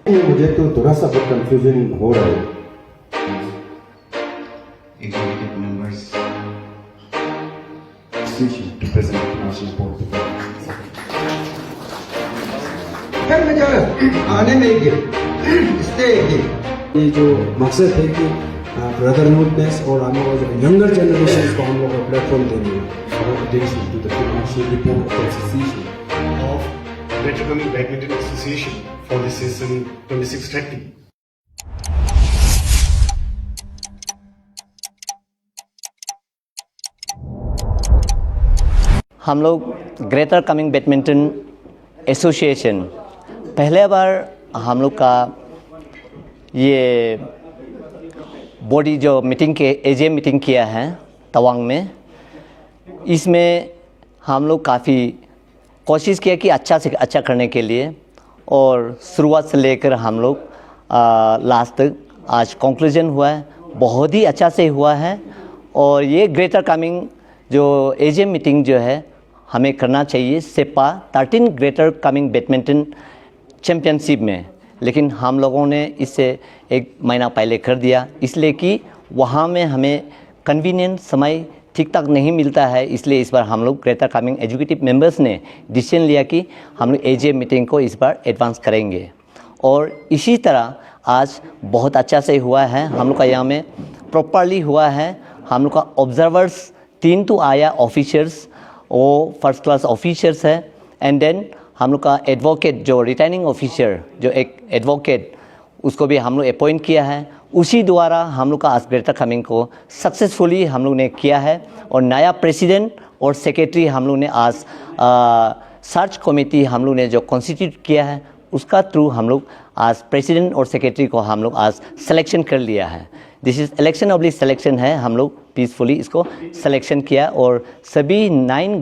मुझे तो थोड़ा सा बहुत कंफ्यूजन हो रहा है। Executive members Decision to present the national board. फिर मुझे आने नहीं दे स्टे दे। ये जो मकसद है कि ब्रदरहुडनेस और हम लोग यंगर जनरेशन को हम लोग को प्लेटफॉर्म देंगे। Recommendation to the financial report of the association. of Greater Coming Badminton Association for the season 26-30. हम लोग ग्रेटर कमिंग बैडमिंटन एसोसिएशन पहले बार हम लोग का ये बॉडी जो मीटिंग के एजे मीटिंग किया है तवांग में, इसमें हम लोग काफ़ी कोशिश किया कि अच्छा से अच्छा करने के लिए, और शुरुआत से लेकर हम लोग लास्ट तक आज कंक्लूजन हुआ है, बहुत ही अच्छा से हुआ है। और ये ग्रेटर कमिंग जो एजे मीटिंग जो है हमें करना चाहिए सेपा 13 ग्रेटर कमिंग बैडमिंटन चैम्पियनशिप में, लेकिन हम लोगों ने इससे एक महीना पहले कर दिया, इसलिए कि वहाँ में हमें कन्वीनियंट समय ठीक ठाक नहीं मिलता है। इसलिए इस बार हम लोग ग्रेटर कमिंग एजुकेटिव मेंबर्स ने डिसीजन लिया कि हम लोग एजे मीटिंग को इस बार एडवांस करेंगे, और इसी तरह आज बहुत अच्छा से हुआ है। हम लोग का यहाँ में प्रॉपरली हुआ है। हम लोग का ऑब्जर्वर्स 3 तो आया ऑफिसर्स, वो फर्स्ट क्लास ऑफिसर्स है, एंड देन हम लोग का एडवोकेट जो रिटर्निंग ऑफिसर जो एक एडवोकेट उसको भी हम लोग अपॉइंट किया है। उसी द्वारा हम लोग का आज ग्रेटर कमिंग को सक्सेसफुली हम लोग ने किया है, और नया प्रेसिडेंट और सेक्रेटरी हम लोग ने आज सर्च कमेटी हम लोग ने जो कॉन्स्टिट्यूट किया है उसका थ्रू हम लोग आज प्रेसिडेंट और सेक्रेटरी को हम लोग आज सिलेक्शन कर लिया है। This is election oblique selection है, हम लोग पीसफुली इसको सिलेक्शन किया, और सभी 9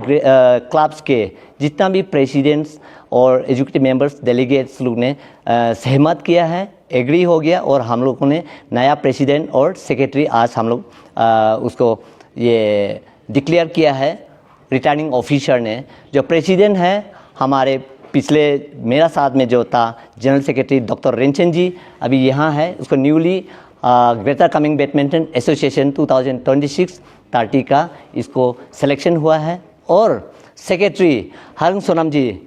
क्लब्स के जितना भी प्रेसिडेंट्स और एजुकेटिव मेंबर्स डेलीगेट्स लोग ने सहमत किया है, एग्री हो गया, और हम लोगों ने नया प्रेसिडेंट और सेक्रेटरी आज हम लोग उसको ये डिक्लेयर किया है। रिटर्निंग ऑफिसर ने जो प्रेसिडेंट है हमारे पिछले मेरा साथ में जो था जनरल सेक्रेटरी डॉक्टर रेंचन जी अभी यहाँ है, उसको newly greater Kameng badminton association 2026-30 का इसको सिलेक्शन हुआ है, और सेक्रेटरी हरंग सोनम जी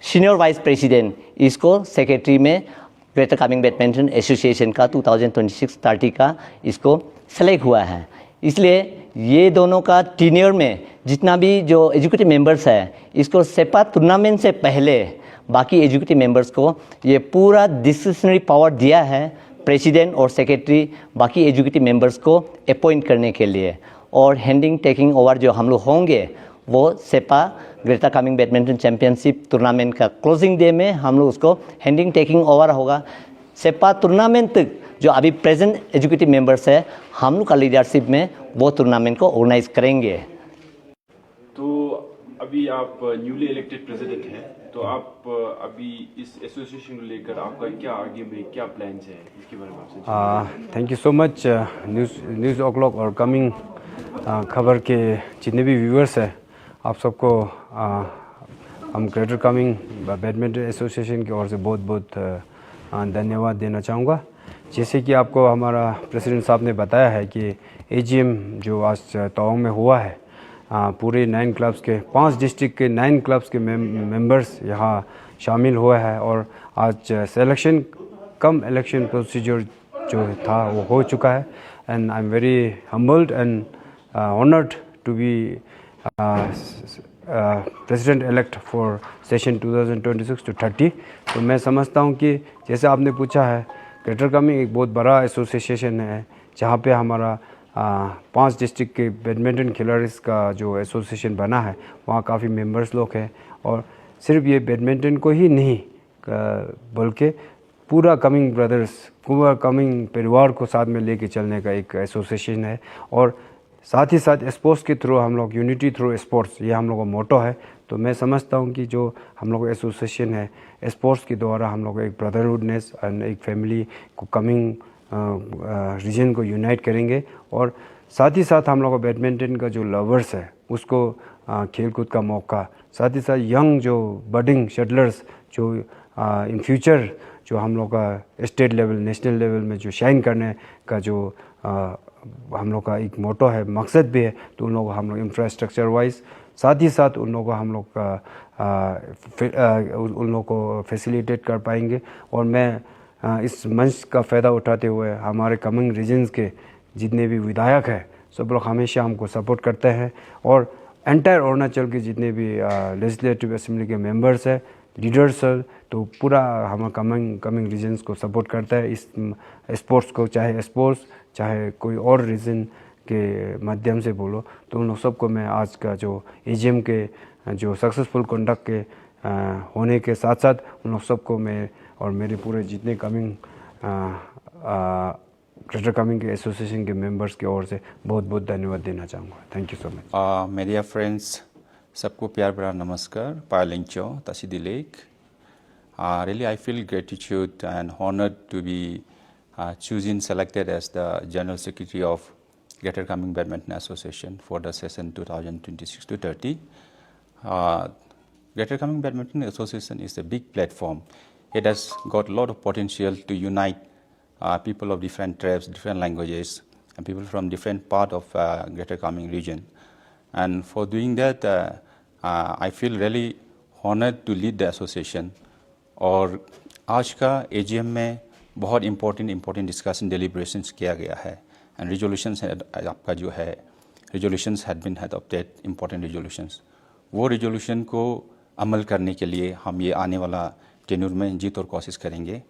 सीनियर वाइस प्रेसिडेंट इसको सेक्रेटरी में ग्रेटर कमिंग बैडमिंटन एसोसिएशन का 2026-30 का इसको सेलेक्ट हुआ है। इसलिए ये दोनों का टीनियर में जितना भी जो एजुकेटिव मेंबर्स है इसको सेपा टूर्नामेंट से पहले बाकी एजुकेटिव मेंबर्स को ये पूरा डिस्क्रिशनरी पावर दिया है प्रेसिडेंट और सेक्रेटरी बाकी एजुकेटिव मेंबर्स को अपॉइंट करने के लिए, और हैंडिंग टेकिंग ओवर जो हम लोग होंगे वो Seppa Greater Kameng badminton championship tournament का क्लोजिंग डे में हम लोग उसको हैंडिंग टेकिंग ओवर होगा। सेपा टूर्नामेंट तक जो अभी प्रेजेंट एजुकेटिव मेंबर्स है हम लोग का लीडरशिप में वो टूर्नामेंट को ऑर्गेनाइज करेंगे। तो अभी आप न्यूली इलेक्टेड प्रेसिडेंट हैं, तो आप अभी इस एसोसिएशन को लेकर आपका क्या आगे में क्या प्लान्स है, इसके बारे में आपसे thank you so much news o'clock और कमिंग खबर के जितने भी व्यूअर्स हैं आप सबको हम ग्रेटर कमिंग बैडमिंटन एसोसिएशन की ओर से बहुत बहुत धन्यवाद देना चाहूँगा। जैसे कि आपको हमारा प्रेसिडेंट साहब ने बताया है कि एजीएम जो आज तवांग में हुआ है, पूरे 9 क्लब्स के 5 डिस्ट्रिक्ट के 9 क्लब्स के मेंबर्स यहाँ शामिल हुए हैं, और आज सिलेक्शन कम इलेक्शन प्रोसीजर जो था वो हो चुका है, and I am very humbled and honoured to be president elect for session 2026-30। तो मैं समझता हूँ कि जैसे आपने पूछा है, ग्रेटर कमिंग एक बहुत बड़ा एसोसिएशन है जहाँ पे हमारा 5 डिस्ट्रिक्ट के बैडमिंटन खिलाड़ियों का जो एसोसिएशन बना है वहाँ काफ़ी मेंबर्स लोग हैं, और सिर्फ ये बैडमिंटन को ही नहीं बल्कि पूरा कमिंग ब्रदर्स पूरा कमिंग परिवार को साथ में लेके चलने का एक एसोसिएशन है। और साथ ही साथ स्पोर्ट्स के थ्रू हम लोग यूनिटी थ्रू स्पोर्ट्स, ये हम लोग का मोटो है। तो मैं समझता हूँ कि जो हम लोग एसोसिएशन है स्पोर्ट्स के द्वारा हम लोग एक ब्रदरहुडनेस एंड एक फैमिली को कमिंग रीजन को यूनाइट करेंगे, और साथ ही साथ हम लोग का बैडमिंटन का जो लवर्स है उसको खेलकूद का मौका, साथ ही साथ यंग जो बडिंग शटलर्स जो इन फ्यूचर जो हम लोग का स्टेट लेवल नेशनल लेवल में जो शाइन करने का जो हम लोग का एक मोटो है, मकसद भी है, तो उन लोग हम लोग इंफ्रास्ट्रक्चर वाइज साथ ही साथ उन लोगों को हम लोग उन लोगों को फैसिलिटेट कर पाएंगे। और मैं इस मंच का फ़ायदा उठाते हुए हमारे कमिंग रीजन्स के जितने भी विधायक हैं सब लोग हमेशा हमको सपोर्ट करते हैं, और एंटायर अरुणाचल के जितने भी लेजिस्लेटिव असेंबली के मेंबर्स हैं, लीडर्स हैं, तो पूरा हम कमिंग रीजन्स को सपोर्ट करता है इस स्पोर्ट्स को, चाहे स्पोर्ट्स चाहे कोई और रीज़न के माध्यम से बोलो। तो उन लोग सबको मैं आज का जो एजीएम के जो सक्सेसफुल कंडक्ट के होने के साथ साथ उन लोग सबको मैं और मेरे पूरे जितने कमिंग ग्रेटर कामेंग के एसोसिएशन के मेंबर्स की ओर से बहुत बहुत धन्यवाद देना चाहूँगा। Thank you so much. Media friends सबको प्यार भरा नमस्कार। पायलिंचो तसीदिलेक। Really I feel gratitude and honored to be chosen selected as the General Secretary of Greater Kameng Badminton Association for the session 2026 to 30. Greater Kameng Badminton Association is a big platform. It has got a lot of potential to unite people of different tribes, different languages, and people from different part of Greater Kameng region. And for doing that, I feel really honored to lead the association. और आज का AGM में बहुत important discussion deliberations किया गया है, and resolutions आपका जो है resolutions had been adopted, important resolutions. वो रिजोल्यूशन को अमल करने के लिए हम ये आने वाला टेन्यूर में जीत और कोशिश करेंगे।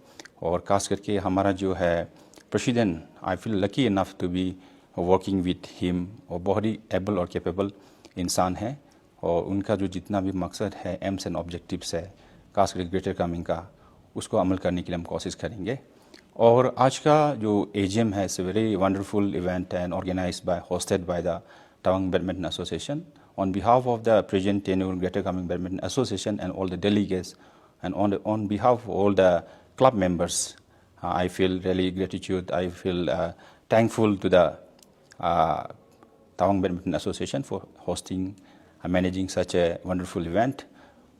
और खास करके हमारा जो है president, I feel lucky enough to be working with him, और बहुत ही एबल और कैपेबल इंसान है, और उनका जो जितना भी मकसद है, एम्स एंड ऑब्जेक्टिव्स है खास करके ग्रेटर कामेंग का, उसको अमल करने के लिए हम कोशिश करेंगे। और आज का जो एजीएम है, it's a very wonderful event and organised by hosted by the Tawang badminton association. On behalf of the present tenure Greater Kameng badminton association and all the delegates and on behalf of all the club members, I feel really gratitude. I feel thankful to the Tawang Badminton Association for hosting and managing such a wonderful event.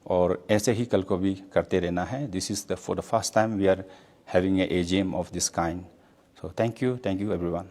और ऐसे ही कल को भी करते रहना है। This is for the first time we are having a AGM of this kind. So thank you everyone.